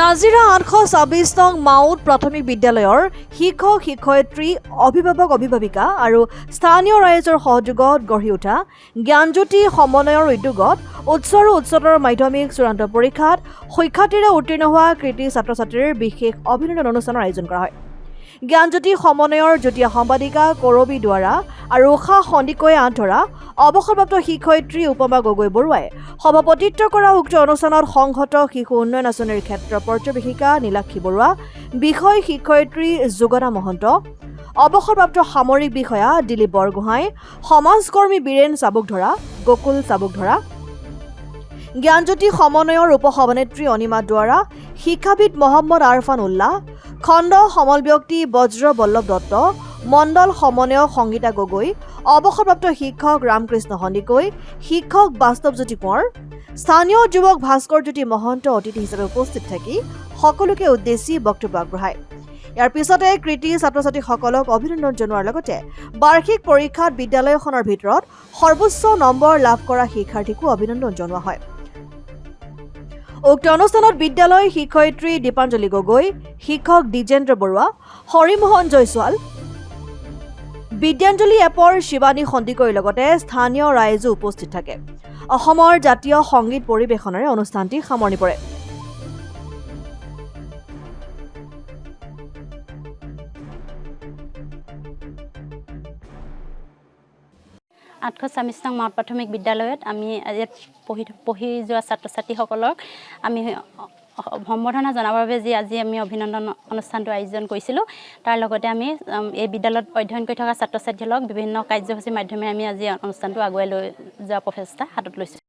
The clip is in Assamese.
নাজিৰা 826 নং মাউত প্ৰাথমিক বিদ্যালয়ৰ শিক্ষক শিক্ষয়িত্ৰী অভিভাৱক অভিভাৱিকা আৰু স্থানীয় ৰাইজৰ সহযোগত গঢ়ি উঠা জ্ঞানজ্যোতি সমন্বয়ৰ উদ্যোগত উচ্চ আৰু উচ্চতৰ মাধ্যমিক চূড়ান্ত পৰীক্ষাত সুখ্যাতিৰে উত্তীৰ্ণ হোৱা কৃতি ছাত্ৰ ছাত্ৰীৰ বিশেষ অভিনন্দন অনুষ্ঠানৰ আয়োজন কৰা হয়। জ্ঞানজ্যোতি সমন্বয়ৰ যুটীয়া সম্পাদিকা কৰবী দুৱাৰা আৰু উষা সন্দিকৈয়ে আঁত ধৰা অৱসৰপ্ৰাপ্ত শিক্ষয়িত্ৰী উপমা গগৈ বৰুৱাই সভাপতিত্ব কৰা উক্ত অনুষ্ঠানত সংহত শিশু উন্নয়ন আঁচনিৰ ক্ষেত্ৰ পৰ্যবেক্ষিকা নীলাক্ষী বৰুৱা, বিষয় শিক্ষয়িত্ৰী যোগনা মহন্ত, অৱসৰপ্ৰাপ্ত সামৰিক বিষয়া দিলীপ বৰগোহাঁই, সমাজকৰ্মী বীৰেন চাবুকধৰা, গকুল চাবুকধৰা, জ্ঞানজ্যোতি সমন্বয়ৰ উপসভানেত্ৰী অনিমা দুৱাৰা, শিক্ষাবিদ মহম্মদ আৰফান উল্লাহ, খণ্ড সমল ব্যক্তি বজ্ৰ বল্লভ দত্ত, মণ্ডল সমন্বয়ক সংগীতা গগৈ, অৱসৰপ্ৰাপ্ত শিক্ষক ৰামকৃষ্ণ সন্দিকৈ, শিক্ষক বাস্তৱজ্যোতি কোঁৱৰ, স্থানীয় যুৱক ভাস্কৰ জ্যোতি মহন্ত অতিথি হিচাপে উপস্থিত থাকি সকলোকে উদ্দেশ্যি বক্তব্য আগবঢ়ায়। ইয়াৰ পিছতে কৃতি ছাত্ৰ ছাত্ৰীসকলক অভিনন্দন জনোৱাৰ লগতে বাৰ্ষিক পৰীক্ষাত বিদ্যালয়খনৰ ভিতৰত সৰ্বোচ্চ নম্বৰ লাভ কৰা শিক্ষাৰ্থীকো অভিনন্দন জনোৱা হয়। উক্ত অনুষ্ঠানত বিদ্যালয় শিক্ষয়িত্ৰী দীপাঞ্জলি গগৈ, শিক্ষক দ্বিজেন্দ্ৰ বৰুৱা, হৰিমোহন জয়ছোৱাল, বিদ্যাঞ্জলি এপৰ শিৱানী সন্দিকৈৰ লগতে স্থানীয় ৰাইজো উপস্থিত থাকে। অসমৰ জাতীয় সংগীত পৰিৱেশনেৰে অনুষ্ঠানটি সামৰণি পৰে। 826 নং মাউত প্ৰাথমিক বিদ্যালয়ত আমি ইয়াত পঢ়ি যোৱা ছাত্ৰ ছাত্ৰীসকলক আমি সম্বৰ্ধনা জনাবৰ বাবে আজি আমি অভিনন্দন অনুষ্ঠানটো আয়োজন কৰিছিলোঁ। তাৰ লগতে আমি এই বিদ্যালয়ত অধ্যয়ন কৰি থকা ছাত্ৰ ছাত্ৰীসকলক বিভিন্ন কাৰ্যসূচীৰ মাধ্যমেৰে আমি আজি অনুষ্ঠানটো আগুৱাই লৈ যোৱাৰ প্ৰচেষ্টা হাতত লৈছোঁ।